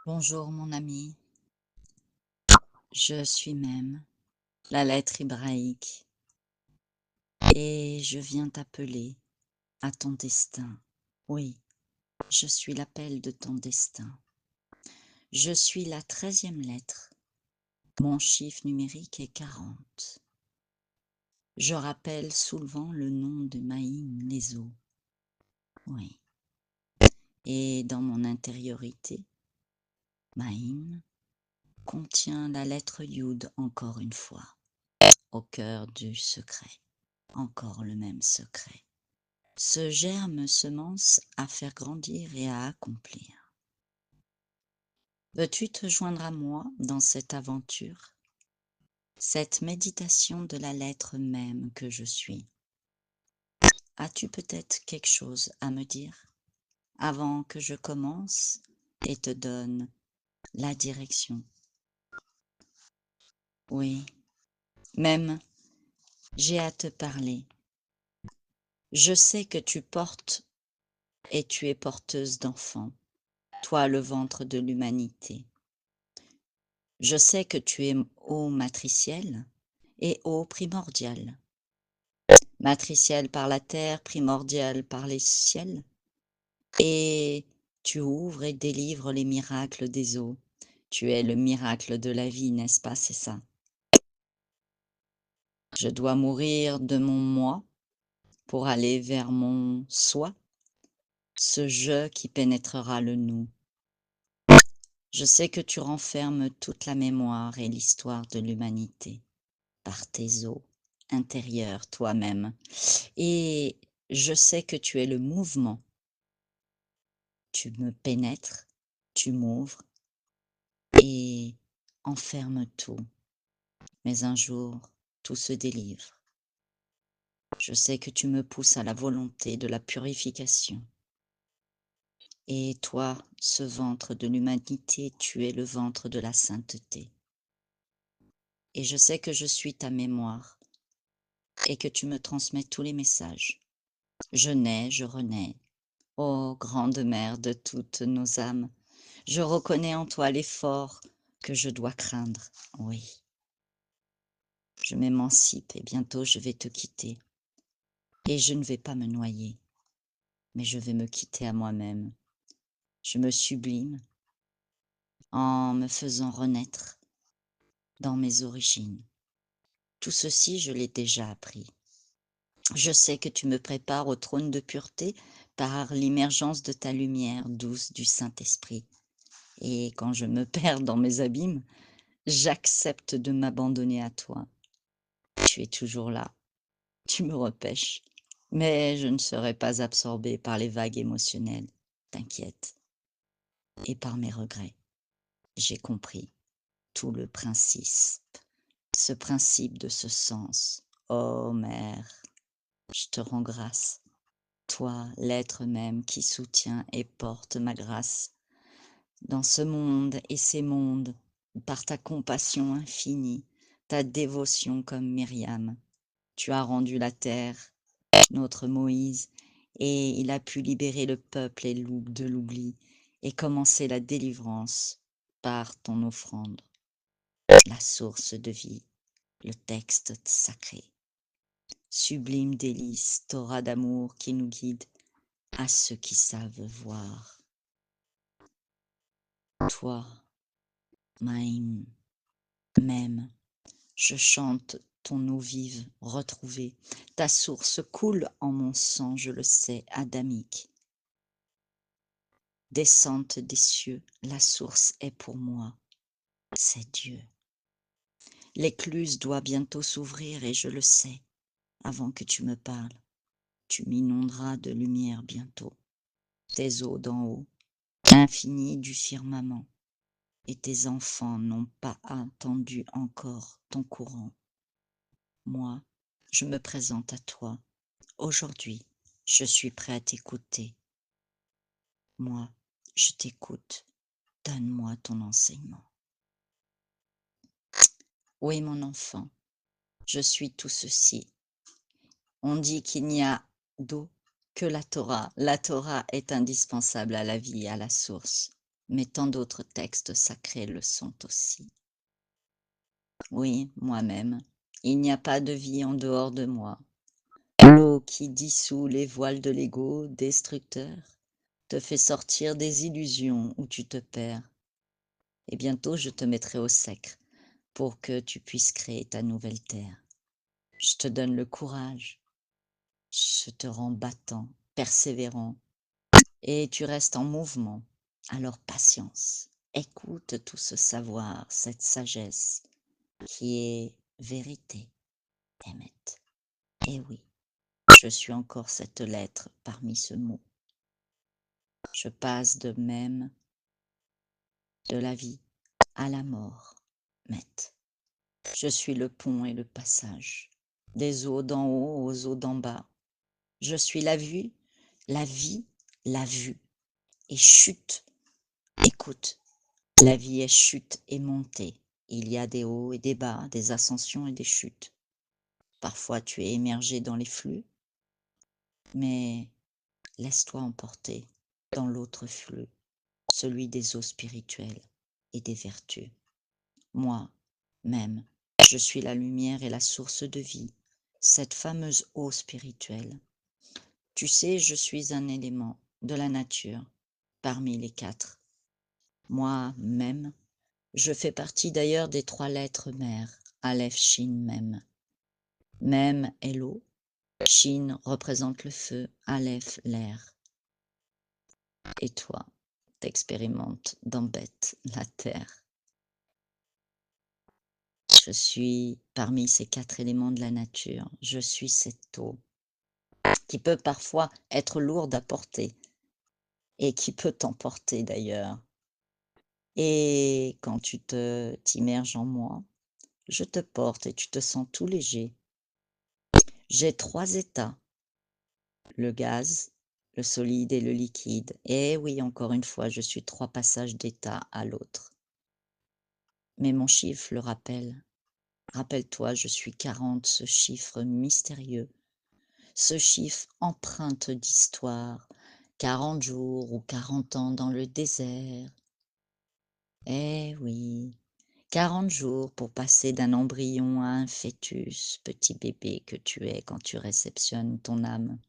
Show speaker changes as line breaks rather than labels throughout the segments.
Bonjour mon ami, je suis Même, la lettre hébraïque, et je viens t'appeler à ton destin. Oui, je suis l'appel de ton destin. Je suis la 13e lettre. Mon chiffre numérique est 40. Je rappelle souvent le nom de Maïm les eaux. Oui. Et dans mon intériorité, Maïm contient la lettre Yud encore une fois, au cœur du secret. Encore le même secret. Ce germe semence à faire grandir et à accomplir. Veux-tu te joindre à moi dans cette aventure, cette méditation de la lettre même que je suis? As-tu peut-être quelque chose à me dire avant que je commence et te donne la direction? Oui, Même, j'ai à te parler. Je sais que tu portes et tu es porteuse d'enfants, toi le ventre de l'humanité. Je sais que tu es ô matriciel et ô primordial. Matriciel par la terre, primordial par les ciels. Et tu ouvres et délivres les miracles des eaux. Tu es le miracle de la vie, n'est-ce pas, c'est ça? Je dois mourir de mon moi pour aller vers mon soi, ce je qui pénétrera le nous. Je sais que tu renfermes toute la mémoire et l'histoire de l'humanité par tes eaux intérieures toi-même. Et je sais que tu es le mouvement. Tu me pénètres, tu m'ouvres et enfermes tout. Mais un jour, tout se délivre. Je sais que tu me pousses à la volonté de la purification. Et toi, ce ventre de l'humanité, tu es le ventre de la sainteté. Et je sais que je suis ta mémoire et que tu me transmets tous les messages. Je nais, je renais. Ô grande mère de toutes nos âmes, je reconnais en toi l'effort que je dois craindre. Oui, je m'émancipe et bientôt je vais te quitter. Et je ne vais pas me noyer, mais je vais me quitter à moi-même. Je me sublime en me faisant renaître dans mes origines. Tout ceci, je l'ai déjà appris. Je sais que tu me prépares au trône de pureté par l'immergence de ta lumière douce du Saint-Esprit. Et quand je me perds dans mes abîmes, j'accepte de m'abandonner à toi. Tu es toujours là, tu me repêches, mais je ne serai pas absorbée par les vagues émotionnelles, t'inquiète, et par mes regrets. J'ai compris tout le principe, ce principe de ce sens. Ô Mère, je te rends grâce, toi, l'être même qui soutient et porte ma grâce dans ce monde et ces mondes, par ta compassion infinie, ta dévotion comme Myriam. Tu as rendu la terre, notre Moïse, et il a pu libérer le peuple et de l'oubli et commencer la délivrance par ton offrande, la source de vie, le texte sacré. Sublime délice, Torah d'amour qui nous guide à ceux qui savent voir. Toi, Maïm, même, je chante ton eau vive retrouvée. Ta source coule en mon sang, je le sais, adamique. Descente des cieux, la source est pour moi, c'est Dieu. L'écluse doit bientôt s'ouvrir et je le sais, avant que tu me parles. Tu m'inonderas de lumière bientôt. Tes eaux d'en haut, infinies du firmament, et tes enfants n'ont pas attendu encore ton courant. Moi, je me présente à toi. Aujourd'hui, je suis prêt à t'écouter. Moi, je t'écoute. Donne-moi ton enseignement. Oui, mon enfant, je suis tout ceci. On dit qu'il n'y a d'eau que la Torah. La Torah est indispensable à la vie et à la source. mais tant d'autres textes sacrés le sont aussi. Oui, moi-même, il n'y a pas de vie en dehors de moi. L'eau qui dissout les voiles de l'ego destructeur te fait sortir des illusions où tu te perds. Et bientôt je te mettrai au sec pour que tu puisses créer ta nouvelle terre. Je te donne le courage, je te rends battant, persévérant, et tu restes en mouvement. Alors patience, écoute tout ce savoir, cette sagesse qui est vérité, Emmett. Et oui, je suis encore cette lettre parmi ce mot. Je passe de même de la vie à la mort, Emmett. Je suis le pont et le passage, des eaux d'en haut aux eaux d'en bas. Je suis la vue, la vie, la vue. Et chute, écoute, la vie est chute et montée. Il y a des hauts et des bas, des ascensions et des chutes. Parfois tu es émergé dans les flux, mais laisse-toi emporter dans l'autre flux, celui des eaux spirituelles et des vertus. Moi, même, je suis la lumière et la source de vie, cette fameuse eau spirituelle. Tu sais, je suis un élément de la nature, parmi les 4. Moi-même, je fais partie d'ailleurs des 3 lettres mères, Aleph, Shin, Mem. Mem est l'eau, Shin représente le feu, Aleph l'air. Et toi, t'expérimentes dans Beth, la terre. Je suis parmi ces 4 éléments de la nature, je suis cette eau qui peut parfois être lourde à porter et qui peut t'emporter d'ailleurs. Et quand tu t'immerges en moi, je te porte et tu te sens tout léger. J'ai 3 états, le gaz, le solide et le liquide. Et oui, encore une fois, je suis 3 passages d'état à l'autre. Mais mon chiffre le rappelle. Rappelle-toi, je suis 40, ce chiffre mystérieux, ce chiffre empreinte d'histoire, 40 jours ou 40 ans dans le désert. Eh oui, 40 jours pour passer d'un embryon à un fœtus, petit bébé que tu es quand tu réceptionnes ton âme.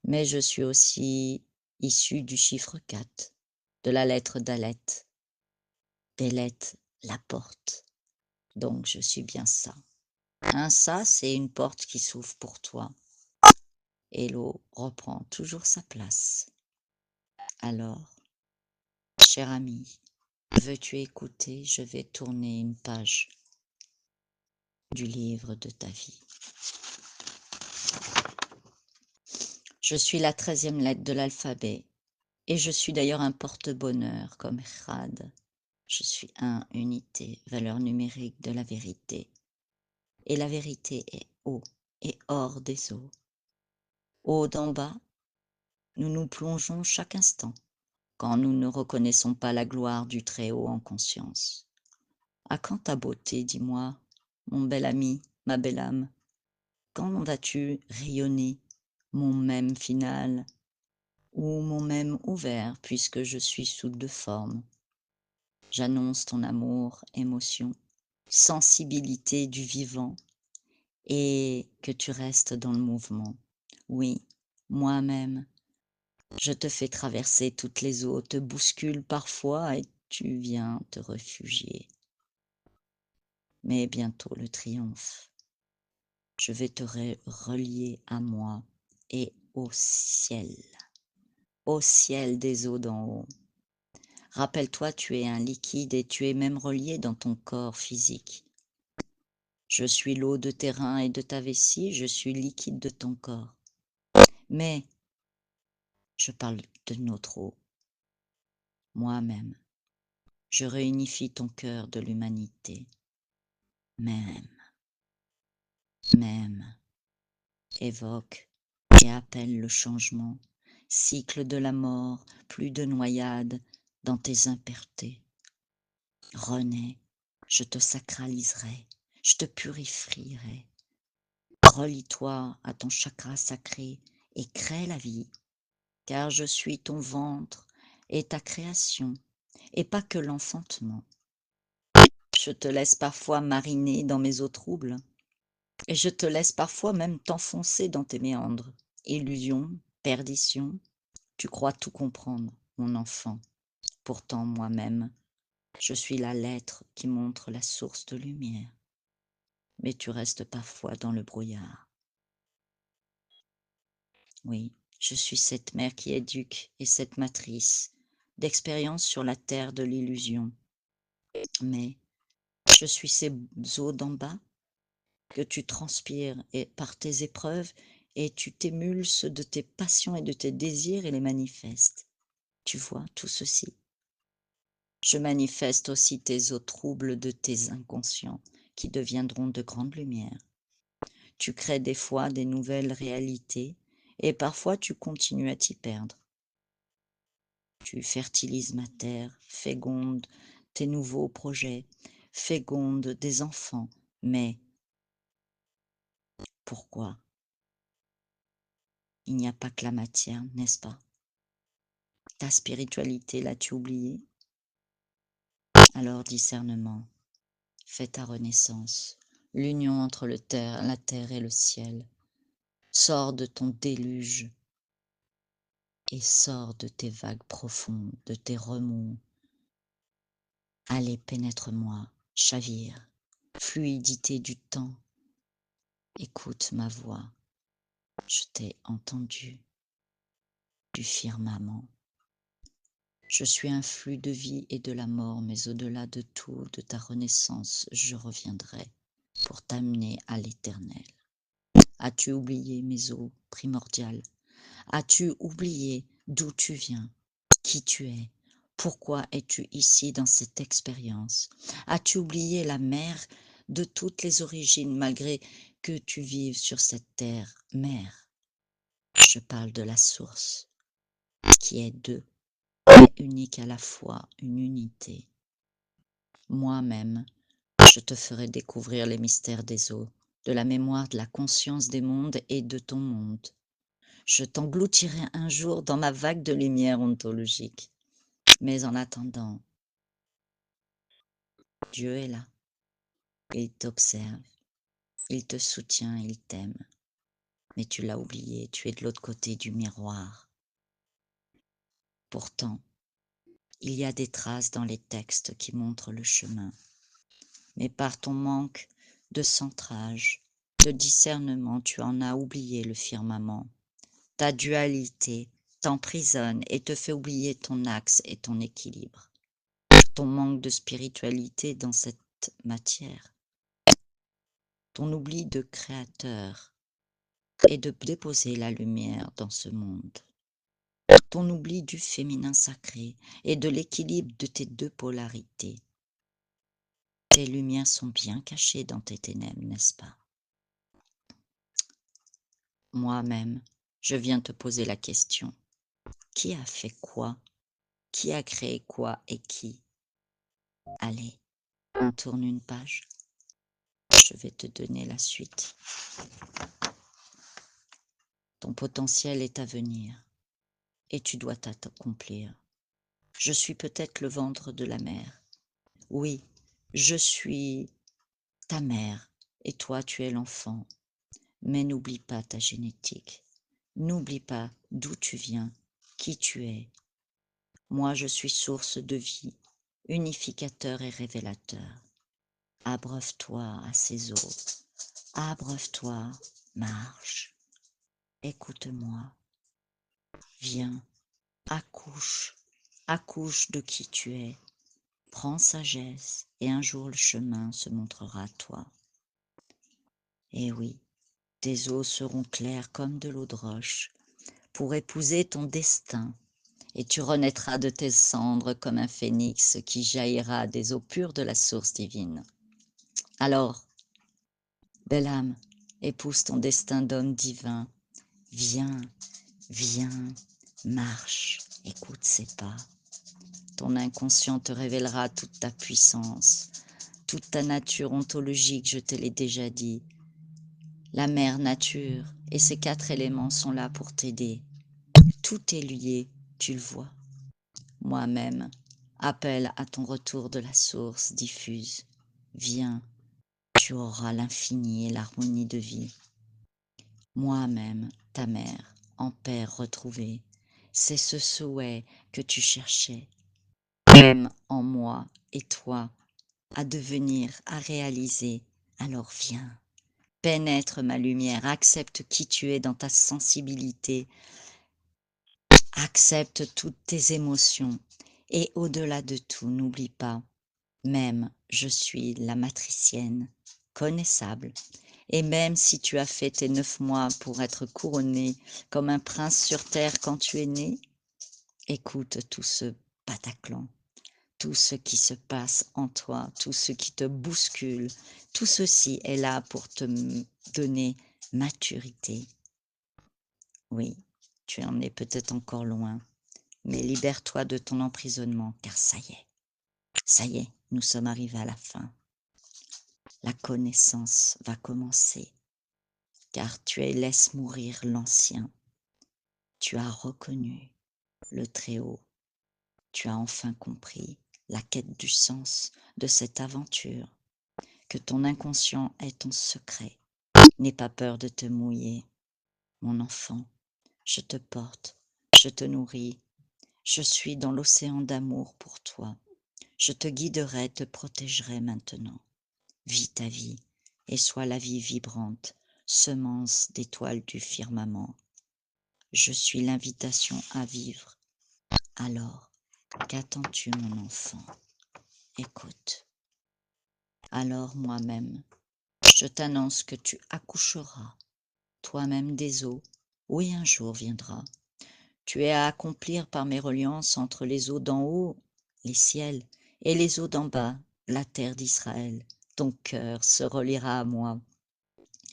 Mais je suis aussi issue du chiffre 4, de la lettre Dalet. Dalet, la porte. Donc je suis bien ça. Un ça, c'est une porte qui s'ouvre pour toi. Et l'eau reprend toujours sa place. Alors, cher ami, veux-tu écouter? Je vais tourner une page du livre de ta vie. Je suis la 13e lettre de l'alphabet et je suis d'ailleurs un porte-bonheur comme Echad. Je suis unité, valeur numérique de la vérité. Et la vérité est haut et hors des eaux. Haut d'en bas, nous nous plongeons chaque instant quand nous ne reconnaissons pas la gloire du Très-Haut en conscience. À quand ta beauté, dis-moi, mon bel ami, ma belle âme? Quand vas-tu rayonner, mon même final, ou mon même ouvert, puisque je suis sous 2 formes? J'annonce ton amour, émotion, sensibilité du vivant, et que tu restes dans le mouvement. Oui, moi-même, je te fais traverser toutes les eaux, te bouscule parfois et tu viens te réfugier. Mais bientôt le triomphe. Je vais te relier à moi et au ciel des eaux d'en haut. Rappelle-toi, tu es un liquide et tu es même relié dans ton corps physique. Je suis l'eau de tes reins et de ta vessie, je suis liquide de ton corps. Mais je parle de notre eau. Moi-même, je réunifie ton cœur de l'humanité. Même, évoque et appelle le changement. Cycle de la mort, plus de noyade dans tes impuretés. Renais, je te sacraliserai, je te purifierai. Relie-toi à ton chakra sacré et crée la vie, car je suis ton ventre, et ta création, et pas que l'enfantement. Je te laisse parfois mariner dans mes eaux troubles, et je te laisse parfois même t'enfoncer dans tes méandres. Illusion, perdition, tu crois tout comprendre, mon enfant. Pourtant moi-même, je suis la lettre qui montre la source de lumière. Mais tu restes parfois dans le brouillard. Oui, je suis cette mère qui éduque et cette matrice d'expérience sur la terre de l'illusion. Mais je suis ces eaux d'en bas que tu transpires et par tes épreuves et tu t'émulses de tes passions et de tes désirs et les manifestes. Tu vois tout ceci. Je manifeste aussi tes eaux troubles de tes inconscients qui deviendront de grandes lumières. Tu crées des fois des nouvelles réalités et parfois tu continues à t'y perdre. Tu fertilises ma terre, féconde tes nouveaux projets, féconde des enfants. Mais pourquoi? Il n'y a pas que la matière, n'est-ce pas? Ta spiritualité, l'as-tu oubliée? Alors discernement, fais ta renaissance, l'union entre la terre et le ciel. Sors de ton déluge et sors de tes vagues profondes, de tes remous. Allez, pénètre-moi, chavire, fluidité du temps. Écoute ma voix, je t'ai entendu, du firmament. Je suis un flux de vie et de la mort, mais au-delà de tout, de ta renaissance, je reviendrai pour t'amener à l'éternel. As-tu oublié mes eaux primordiales? As-tu oublié d'où tu viens, qui tu es? Pourquoi es-tu ici dans cette expérience? As-tu oublié la mère de toutes les origines malgré que tu vives sur cette terre mère? Je parle de la source qui est deux, mais unique à la fois, une unité. Moi-même, je te ferai découvrir les mystères des eaux, de la mémoire de la conscience des mondes et de ton monde. Je t'engloutirai un jour dans ma vague de lumière ontologique. Mais en attendant, Dieu est là. Il t'observe, il te soutient, il t'aime. Mais tu l'as oublié, tu es de l'autre côté du miroir. Pourtant, il y a des traces dans les textes qui montrent le chemin. Mais par ton manque de centrage, de discernement, tu en as oublié le firmament. Ta dualité t'emprisonne et te fait oublier ton axe et ton équilibre. Ton manque de spiritualité dans cette matière, ton oubli de créateur et de déposer la lumière dans ce monde, ton oubli du féminin sacré et de l'équilibre de tes deux polarités. Tes lumières sont bien cachées dans tes ténèbres, n'est-ce pas? Moi-même, je viens te poser la question. Qui a fait quoi? Qui a créé quoi et qui? Allez, on tourne une page. Je vais te donner la suite. Ton potentiel est à venir et tu dois t'accomplir. Je suis peut-être le ventre de la mère. Oui, je suis ta mère et toi tu es l'enfant. Mais n'oublie pas ta génétique. N'oublie pas d'où tu viens, qui tu es. Moi je suis source de vie, unificateur et révélateur. Abreuve-toi à ces eaux. Abreuve-toi, marche. Écoute-moi. Viens, accouche. Accouche de qui tu es. Prends sagesse et un jour le chemin se montrera à toi. Et oui, tes eaux seront claires comme de l'eau de roche pour épouser ton destin et tu renaîtras de tes cendres comme un phénix qui jaillira des eaux pures de la source divine. Alors, belle âme, épouse ton destin d'homme divin. Viens, viens, marche, écoute ses pas. Ton inconscient te révélera toute ta puissance, toute ta nature ontologique, je te l'ai déjà dit. La mère nature et ses 4 éléments sont là pour t'aider. Tout est lié, tu le vois. Moi-même, appelle à ton retour de la source diffuse. Viens, tu auras l'infini et l'harmonie de vie. Moi-même, ta mère, en père retrouvé, c'est ce souhait que tu cherchais. Même en moi et toi, à devenir, à réaliser, alors viens. Pénètre ma lumière, accepte qui tu es dans ta sensibilité, accepte toutes tes émotions et au-delà de tout, n'oublie pas, même je suis la matricienne, connaissable, et même si tu as fait tes 9 mois pour être couronné comme un prince sur terre quand tu es né, écoute tout ce Bataclan, tout ce qui se passe en toi, tout ce qui te bouscule, tout ceci est là pour te donner maturité. Oui, tu en es peut-être encore loin, mais libère-toi de ton emprisonnement, car ça y est, nous sommes arrivés à la fin. La connaissance va commencer, car tu laisses mourir l'ancien. Tu as reconnu le Très-Haut. Tu as enfin compris la quête du sens de cette aventure, que ton inconscient est ton secret. N'aie pas peur de te mouiller, mon enfant. Je te porte, je te nourris, je suis dans l'océan d'amour pour toi. Je te guiderai, te protégerai maintenant. Vis ta vie et sois la vie vibrante, semence d'étoiles du firmament. Je suis l'invitation à vivre. Alors, qu'attends-tu, mon enfant? Écoute. Alors moi-même, je t'annonce que tu accoucheras, toi-même des eaux. Oui, un jour viendra. Tu es à accomplir par mes reliances entre les eaux d'en haut, les ciels, et les eaux d'en bas, la terre d'Israël. Ton cœur se reliera à moi.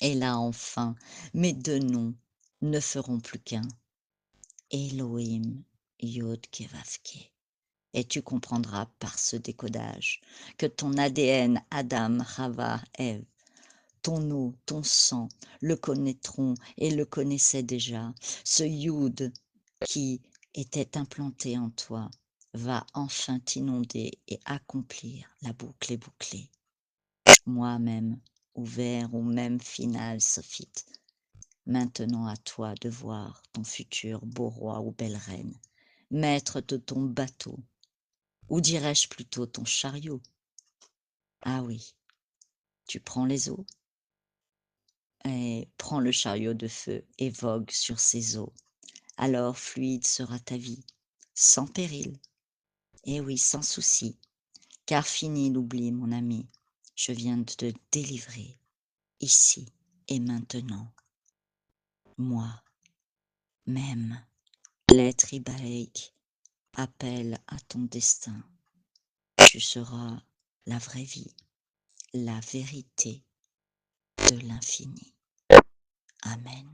Et là enfin, mes deux noms ne feront plus qu'un. Elohim Yod-Kevavke. Et tu comprendras par ce décodage que ton ADN Adam, Chava, Ève, ton eau, ton sang le connaîtront et le connaissaient déjà. Ce Yud qui était implanté en toi va enfin t'inonder et accomplir la boucle est bouclée. Moi-même, ouvert au même final, Sophite. Maintenant à toi de voir ton futur beau roi ou belle reine, maître de ton bateau, ou dirais-je plutôt ton chariot. Ah oui, tu prends les eaux et prends le chariot de feu et vogue sur ces eaux. Alors fluide sera ta vie, sans péril, et oui, sans souci, car fini l'oubli, mon ami, je viens de te délivrer, ici et maintenant. Moi, même, l'être ibaïque, appelle à ton destin. Tu seras la vraie vie, la vérité de l'infini. Amen.